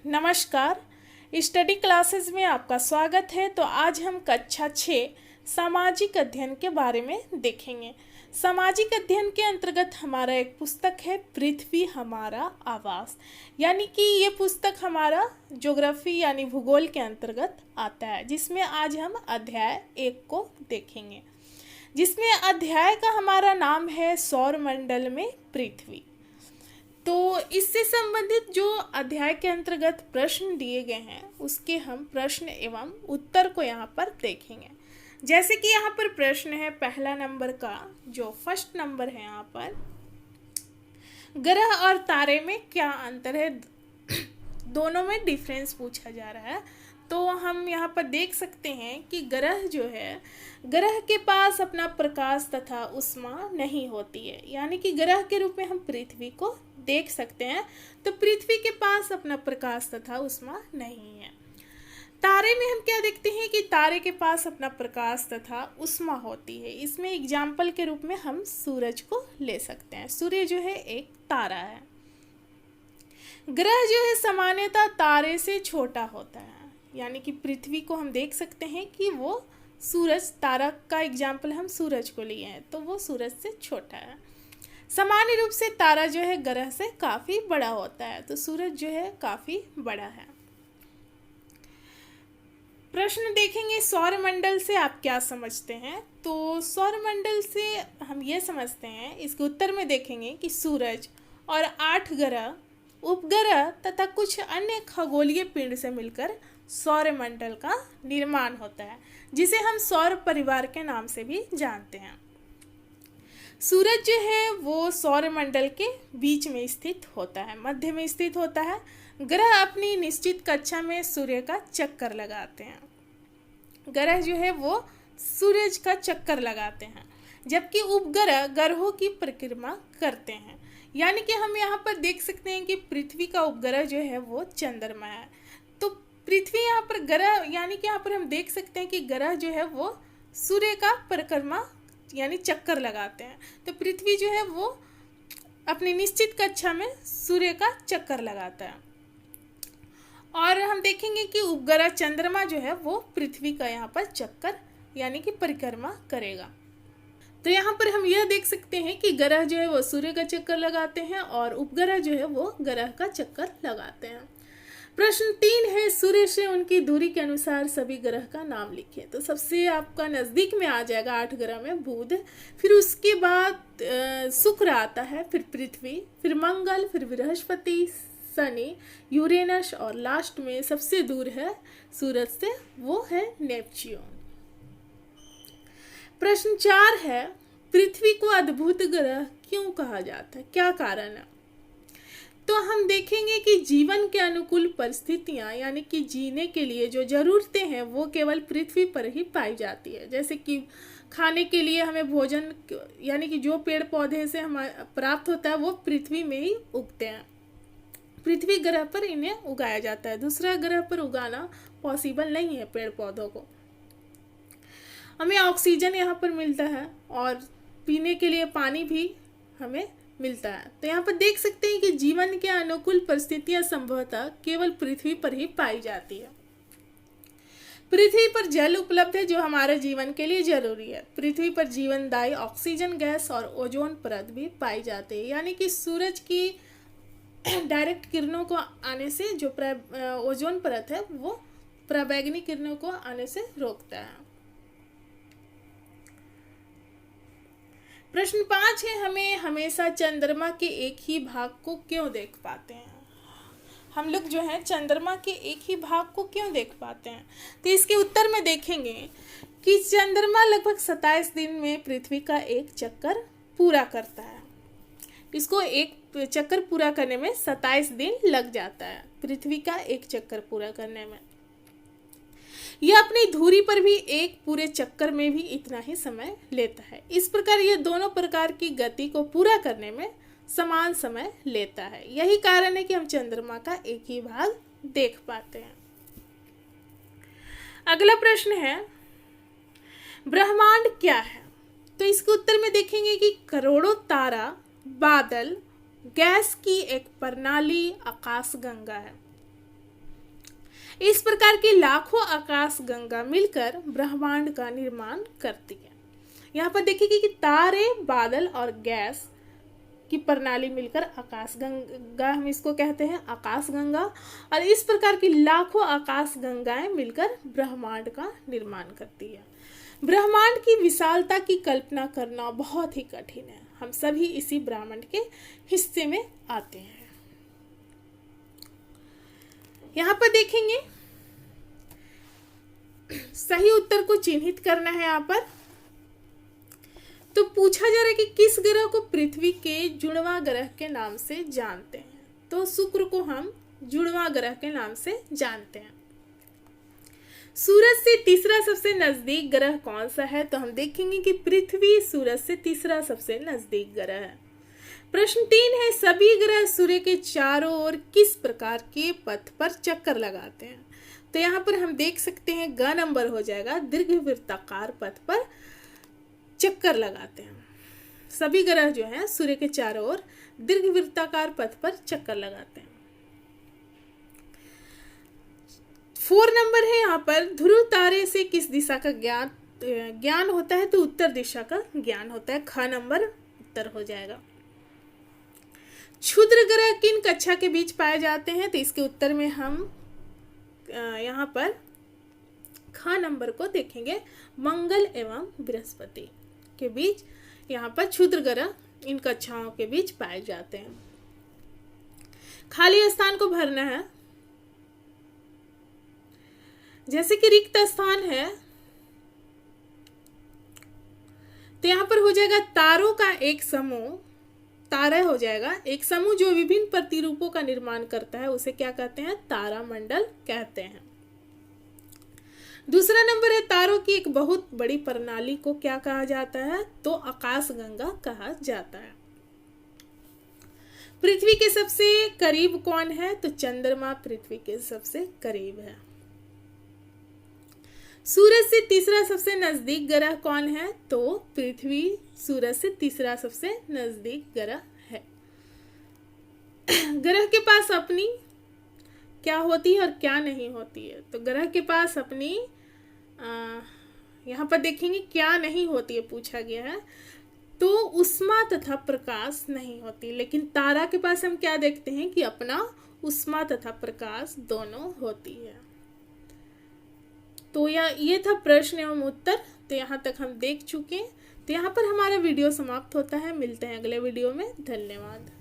नमस्कार। Study classes में आपका स्वागत है। तो आज हम कक्षा 6 सामाजिक अध्ययन के बारे में देखेंगे। सामाजिक अध्ययन के अंतर्गत हमारा एक पुस्तक है पृथ्वी हमारा आवास, यानी कि ये पुस्तक हमारा ज्योग्राफी यानी भूगोल के अंतर्गत आता है, जिसमें आज हम अध्याय 1 को देखेंगे, जिसमें अध्याय का हमारा नाम है सौरमंडल में पृथ्वी। तो इससे संबंधित जो अध्याय के अंतर्गत प्रश्न दिए गए हैं उसके हम प्रश्न एवं उत्तर को यहाँ पर देखेंगे। जैसे कि यहाँ पर प्रश्न है पहला नंबर का, जो फर्स्ट नंबर है यहाँ पर, ग्रह और तारे में क्या अंतर है, दोनों में डिफरेंस पूछा जा रहा है। तो हम यहाँ पर देख सकते हैं कि ग्रह जो है, ग्रह के पास अपना प्रकाश तथा उष्मा नहीं होती है, यानी कि ग्रह के रूप में हम पृथ्वी को देख सकते हैं। तो पृथ्वी के पास अपना प्रकाश तथा उष्मा नहीं है। तारे में हम क्या देखते हैं कि तारे के पास अपना प्रकाश तथा उष्मा होती है। इसमें एग्जाम्पल के रूप में हम सूरज को ले सकते हैं। सूर्य जो है एक तारा है। ग्रह जो है सामान्यतः तारे से छोटा होता है, यानी कि पृथ्वी को हम देख सकते हैं कि वो सूरज, तारा का एग्जाम्पल हम सूरज को लिए हैं, तो वो सूरज से छोटा है। सामान्य रूप से तारा जो है ग्रह से काफ़ी बड़ा होता है, तो सूरज जो है काफ़ी बड़ा है। प्रश्न देखेंगे सौरमंडल से आप क्या समझते हैं। तो सौरमंडल से हम ये समझते हैं, इसके उत्तर में देखेंगे कि सूरज और 8 ग्रह, उपग्रह तथा कुछ अन्य खगोलीय पिंड से मिलकर सौरमंडल का निर्माण होता है, जिसे हम सौर परिवार के नाम से भी जानते हैं। सूरज जो है वो सौरमंडल के बीच में स्थित होता है, मध्य में स्थित होता है। ग्रह अपनी निश्चित कक्षा में सूर्य का चक्कर लगाते हैं। ग्रह जो है वो सूरज का चक्कर लगाते हैं, जबकि उपग्रह ग्रहों की परिक्रमा करते हैं। यानी कि हम यहाँ पर देख सकते हैं कि पृथ्वी का उपग्रह जो है वो चंद्रमा है। तो पृथ्वी यहाँ पर ग्रह, यानी कि यहाँ पर हम देख सकते हैं कि ग्रह जो है वो सूर्य का परिक्रमा यानी चक्कर लगाते हैं। तो पृथ्वी जो है वो अपनी निश्चित कक्षा में सूर्य का चक्कर लगाता है। और हम देखेंगे कि उपग्रह चंद्रमा जो है वो पृथ्वी का यहाँ पर चक्कर यानी कि परिक्रमा करेगा। तो यहाँ पर हम यह देख सकते हैं कि ग्रह जो है वो सूर्य का चक्कर लगाते हैं और उपग्रह जो है वो ग्रह का चक्कर लगाते हैं। प्रश्न 3 है, सूर्य से उनकी दूरी के अनुसार सभी ग्रह का नाम लिखिए। तो सबसे आपका नज़दीक में आ जाएगा 8 ग्रह में बुध, फिर उसके बाद शुक्र आता है, फिर पृथ्वी, फिर मंगल, फिर बृहस्पति, शनि, यूरेनस और लास्ट में सबसे दूर है सूरज से, वो है नेपच्यून। प्रश्न 4 है, पृथ्वी को अद्भुत ग्रह क्यों कहा जाता है, क्या कारण है। तो हम देखेंगे कि जीवन के अनुकूल परिस्थितियां यानी कि जीने के लिए जो ज़रूरतें हैं वो केवल पृथ्वी पर ही पाई जाती है। जैसे कि खाने के लिए हमें भोजन यानी कि जो पेड़ पौधे से हमें प्राप्त होता है वो पृथ्वी में ही उगते हैं। पृथ्वी ग्रह पर इन्हें उगाया जाता है, दूसरा ग्रह पर उगाना पॉसिबल नहीं है पेड़ पौधों को। हमें ऑक्सीजन यहाँ पर मिलता है और पीने के लिए पानी भी हमें मिलता है। तो यहाँ पर देख सकते हैं कि जीवन के अनुकूल परिस्थितियां संभवतः केवल पृथ्वी पर ही पाई जाती है। पृथ्वी पर जल उपलब्ध है जो हमारे जीवन के लिए जरूरी है। पृथ्वी पर जीवनदायी ऑक्सीजन गैस और ओजोन परत भी पाई जाती है, यानी कि सूरज की डायरेक्ट किरणों को आने से जो ओजोन परत है वो पराबैंगनी किरणों को आने से रोकता है। प्रश्न 5 है, हमें हमेशा चंद्रमा के एक ही भाग को क्यों देख पाते हैं। हम लोग जो है चंद्रमा के एक ही भाग को क्यों देख पाते हैं। तो इसके उत्तर में देखेंगे कि चंद्रमा लगभग 27 दिन में पृथ्वी का एक चक्कर पूरा करता है। इसको एक चक्कर पूरा करने में 27 दिन लग जाता है, पृथ्वी का एक चक्कर पूरा करने में। यह अपनी धुरी पर भी एक पूरे चक्कर में भी इतना ही समय लेता है। इस प्रकार ये दोनों प्रकार की गति को पूरा करने में समान समय लेता है। यही कारण है कि हम चंद्रमा का एक ही भाग देख पाते हैं। अगला प्रश्न है, ब्रह्मांड क्या है। तो इसके उत्तर में देखेंगे कि करोड़ों तारा, बादल, गैस की एक प्रणाली आकाशगंगा है। इस प्रकार की लाखों आकाश गंगा मिलकर ब्रह्मांड का निर्माण करती है। यहाँ पर देखिए कि तारे, बादल और गैस की प्रणाली मिलकर आकाश गंगा, हम इसको कहते हैं आकाश गंगा। और इस प्रकार की लाखों आकाश गंगाएं मिलकर ब्रह्मांड का निर्माण करती है। ब्रह्मांड की विशालता की कल्पना करना बहुत ही कठिन है। हम सभी इसी ब्रह्मांड के हिस्से में आते हैं। यहाँ पर देखेंगे, सही उत्तर को चिन्हित करना है। यहाँ पर तो पूछा जा रहा है कि किस ग्रह को पृथ्वी के जुड़वां ग्रह के नाम से जानते हैं। तो शुक्र को हम जुड़वां ग्रह के नाम से जानते हैं। सूरज से तीसरा सबसे नजदीक ग्रह कौन सा है? तो हम देखेंगे कि पृथ्वी सूरज से तीसरा सबसे नजदीक ग्रह है। प्रश्न 3 है, सभी ग्रह सूर्य के चारों ओर किस प्रकार के पथ पर चक्कर लगाते हैं? तो यहाँ पर हम देख सकते हैं ग नंबर हो जाएगा, दीर्घवृत्ताकार पथ पर चक्कर लगाते हैं। सभी ग्रह जो हैं सूर्य के चारों ओर दीर्घवृत्ताकार पथ पर चक्कर लगाते हैं। 4 नंबर है यहाँ पर, ध्रुव तारे से किस दिशा का ज्ञान होता है? तो उत्तर दिशा का ज्ञान होता है। ख नंबर उत्तर हो जाएगा। क्षुद्र ग्रह किन कक्षा के बीच पाए जाते हैं? तो इसके उत्तर में हम यहाँ पर ख नंबर को देखेंगे, मंगल एवं बृहस्पति के बीच यहाँ पर क्षुद्र ग्रह इन कक्षाओं के बीच पाए जाते हैं। खाली स्थान को भरना है। जैसे कि रिक्त स्थान है तो यहाँ पर हो जाएगा तारों का एक समूह, तारा हो जाएगा एक समूह जो विभिन्न प्रतिरूपों का निर्माण करता है, उसे क्या कहते हैं? तारामंडल कहते हैं। दूसरा नंबर है, तारों की एक बहुत बड़ी प्रणाली को क्या कहा जाता है? तो आकाशगंगा कहा जाता है। पृथ्वी के सबसे करीब कौन है? तो चंद्रमा पृथ्वी के सबसे करीब है। सूरज से तीसरा सबसे नजदीक ग्रह कौन है? तो पृथ्वी सूरज से तीसरा सबसे नजदीक ग्रह है। ग्रह के पास अपनी क्या होती है और क्या नहीं होती है? तो ग्रह के पास अपनी यहाँ पर देखेंगे क्या नहीं होती है, पूछा गया है। तो उष्मा तथा प्रकाश नहीं होती, लेकिन तारा के पास हम क्या देखते हैं कि अपना उष्मा तथा प्रकाश दोनों होती है। तो ये था प्रश्न एवं उत्तर। तो यहाँ तक हम देख चुके हैं। तो यहाँ पर हमारा वीडियो समाप्त होता है। मिलते हैं अगले वीडियो में। धन्यवाद।